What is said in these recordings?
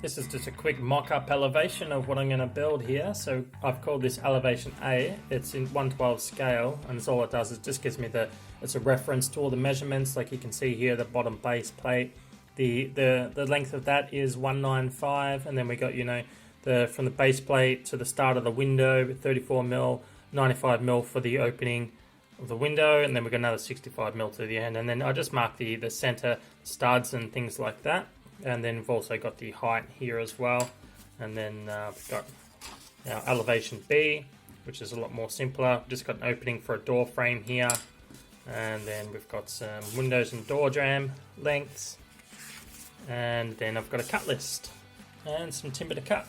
This is just a quick mock-up elevation of what I'm going to build here. So I've called this elevation A. It's in 1/12 scale, and all it does is just gives me it's a reference to all the measurements. Like you can see here, the bottom base plate, the length of that is 195, and then we got, you know, from the base plate to the start of the window, 34 mil, 95 mil for the opening of the window, and then we've got another 65 mil to the end. And then I just mark the center studs and things like that. And then we've also got the height here as well. And then we've got our elevation B, which is a lot more simpler. Just got an opening for a door frame here. And then we've got some windows and door jamb lengths. And then I've got a cut list and some timber to cut.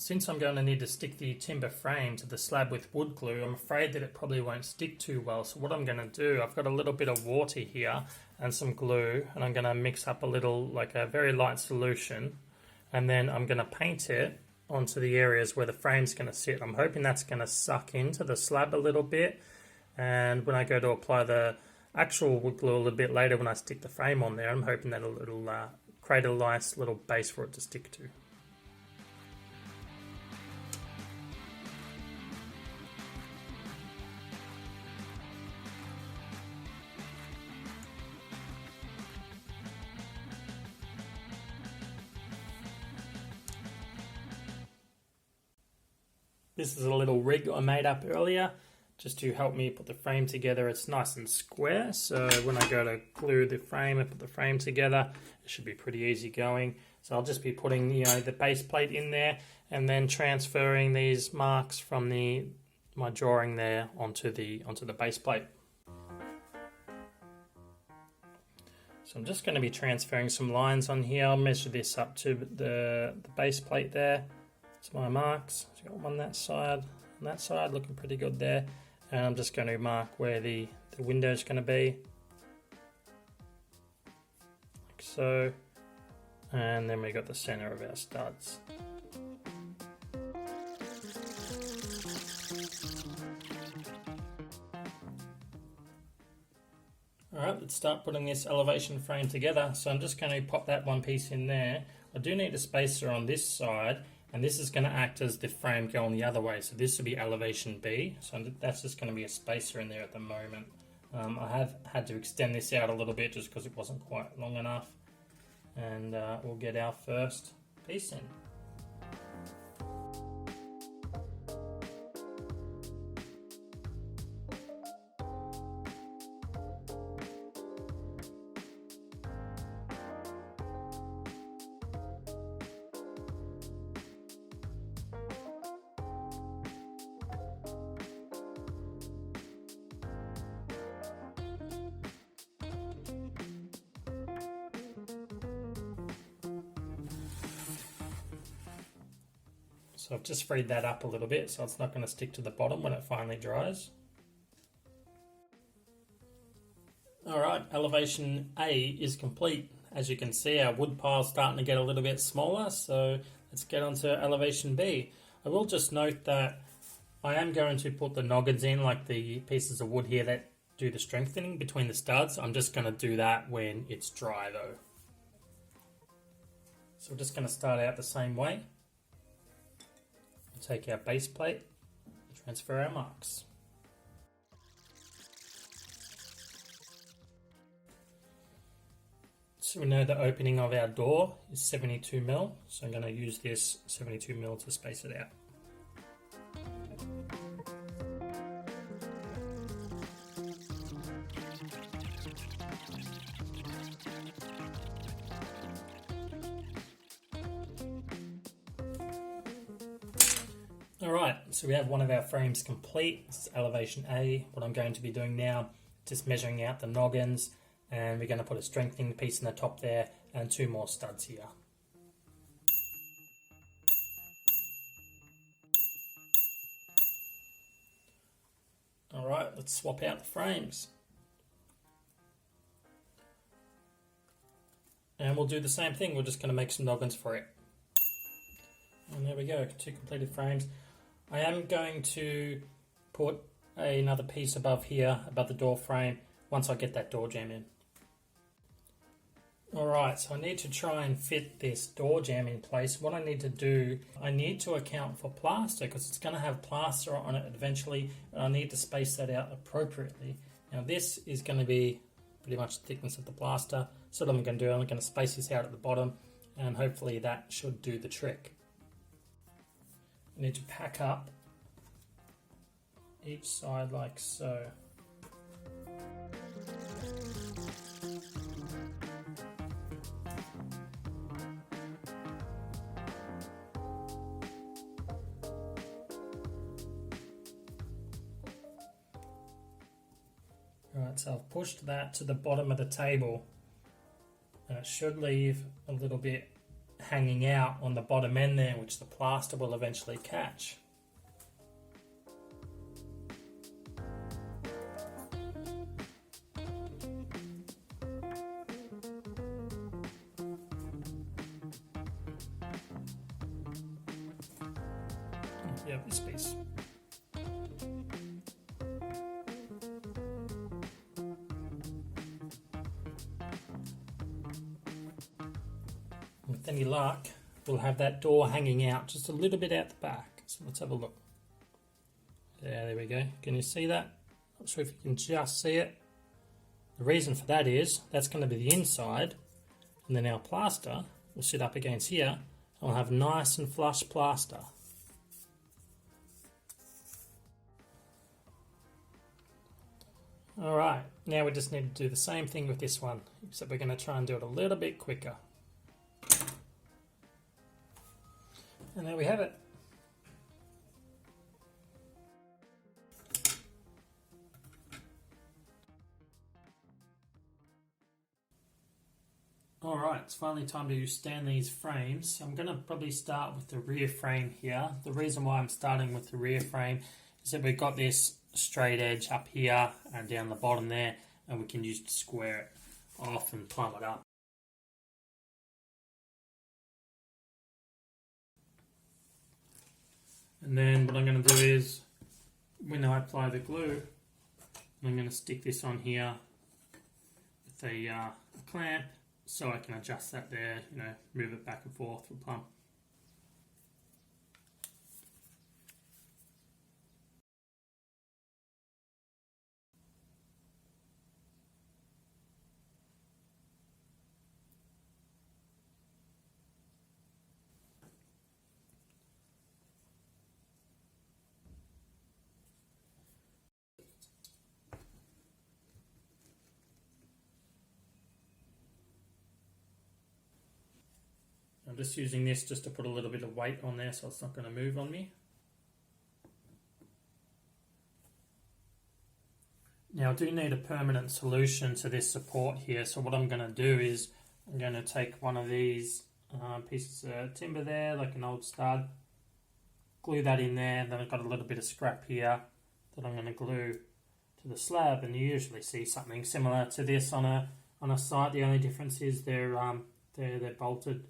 Since I'm going to need to stick the timber frame to the slab with wood glue, I'm afraid that it probably won't stick too well. So what I'm going to do, I've got a little bit of water here and some glue, and I'm going to mix up a little, like a very light solution, and then I'm going to paint it onto the areas where the frame's going to sit. I'm hoping that's going to suck into the slab a little bit, and when I go to apply the actual wood glue a little bit later when I stick the frame on there, I'm hoping that it'll create a nice little base for it to stick to. This is a little rig I made up earlier just to help me put the frame together. It's nice and square, so when I go to glue the frame and put the frame together, it should be pretty easy going. So I'll just be putting, you know, the base plate in there and then transferring these marks from my drawing there onto the base plate. So I'm just going to be transferring some lines on here. I'll measure this up to the base plate there. It's my marks. So I've got one on that side, looking pretty good there. And I'm just going to mark where the window is going to be, like so. And then we got the center of our studs. Alright, let's start putting this elevation frame together. So I'm just going to pop that one piece in there. I do need a spacer on this side, and this is going to act as the frame going the other way. So this will be elevation B. So that's just going to be a spacer in there at the moment. I have had to extend this out a little bit just because it wasn't quite long enough. And we'll get our first piece in. So I've just freed that up a little bit so it's not going to stick to the bottom when it finally dries. Alright, elevation A is complete. As you can see, our wood pile's starting to get a little bit smaller, so let's get on to elevation B. I will just note that I am going to put the noggins in, like the pieces of wood here that do the strengthening between the studs. I'm just going to do that when it's dry though. So we're just going to start out the same way. Take our base plate and transfer our marks. So we know the opening of our door is 72 mil, so I'm going to use this 72 mil to space it out. Alright, so we have one of our frames complete. This is elevation A. What I'm going to be doing now, just measuring out the noggins, and we're going to put a strengthening piece in the top there and two more studs here. Alright, let's swap out the frames. And we'll do the same thing, we're just going to make some noggins for it. And there we go, 2 completed frames. I am going to put another piece above here, above the door frame, once I get that door jamb in. Alright, so I need to try and fit this door jamb in place. What I need to do, I need to account for plaster, because it's going to have plaster on it eventually, and I need to space that out appropriately. Now this is going to be pretty much the thickness of the plaster, so what I'm going to do, I'm going to space this out at the bottom, and hopefully that should do the trick. I need to pack up each side like so. Right, so I've pushed that to the bottom of the table, and it should leave a little bit hanging out on the bottom end there, which the plaster will eventually catch. Yeah, this piece. With any luck, we'll have that door hanging out just a little bit out the back. So let's have a look. Yeah, there we go. Can you see that? Not sure if you can just see it. The reason for that is that's going to be the inside, and then our plaster will sit up against here, and we'll have nice and flush plaster. Alright, now we just need to do the same thing with this one, except we're going to try and do it a little bit quicker. And there we have it. Alright, it's finally time to stand these frames. I'm going to probably start with the rear frame here. The reason why I'm starting with the rear frame is that we've got this straight edge up here and down the bottom there, and we can use to square it off and plumb it up. And then what I'm going to do is, when I apply the glue, I'm going to stick this on here with a clamp, so I can adjust that there, move it back and forth for plumb. I'm just using this just to put a little bit of weight on there so it's not going to move on me. Now I do need a permanent solution to this support here, so what I'm going to do is I'm going to take one of these pieces of timber there, like an old stud, glue that in there, then I've got a little bit of scrap here that I'm going to glue to the slab, and you usually see something similar to this on a site. The only difference is they're bolted.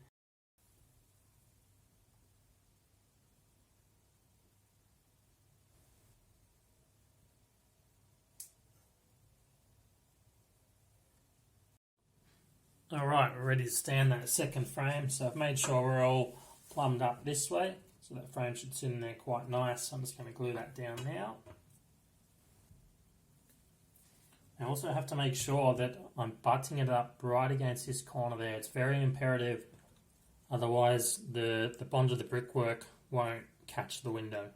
Alright, we're ready to stand that second frame, so I've made sure we're all plumbed up this way, so that frame should sit in there quite nice. I'm just going to glue that down now. I also have to make sure that I'm butting it up right against this corner there. It's very imperative, otherwise the bond of the brickwork won't catch the window.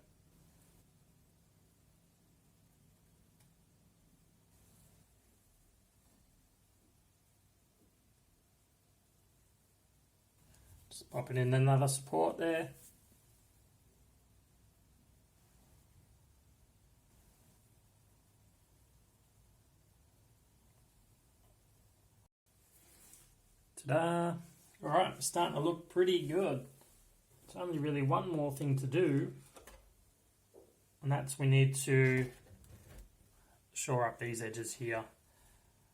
Just popping in another support there. Ta-da! Alright, it's starting to look pretty good. There's only really one more thing to do, and that's we need to shore up these edges here.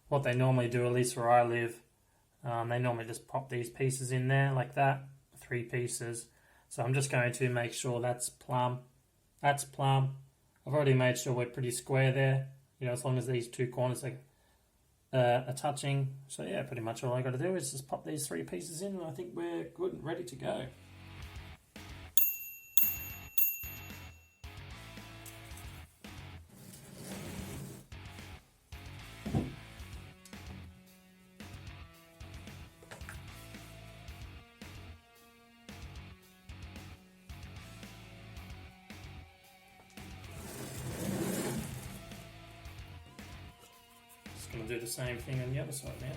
What they normally do, at least where I live, They normally just pop these pieces in there like that, 3 pieces. So I'm just going to make sure that's plumb. That's plumb. I've already made sure we're pretty square there, as long as these 2 corners are touching. So yeah, pretty much all I got to do is just pop these 3 pieces in, and I think we're good and ready to go. Going to do the same thing on the other side now.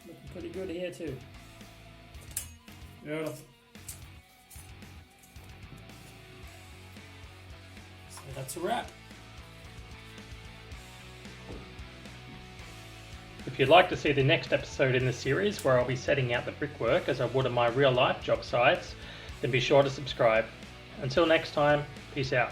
Looking pretty good here too. Beautiful. So that's a wrap. If you'd like to see the next episode in the series where I'll be setting out the brickwork as I would on my real life job sites, then be sure to subscribe. Until next time, peace out.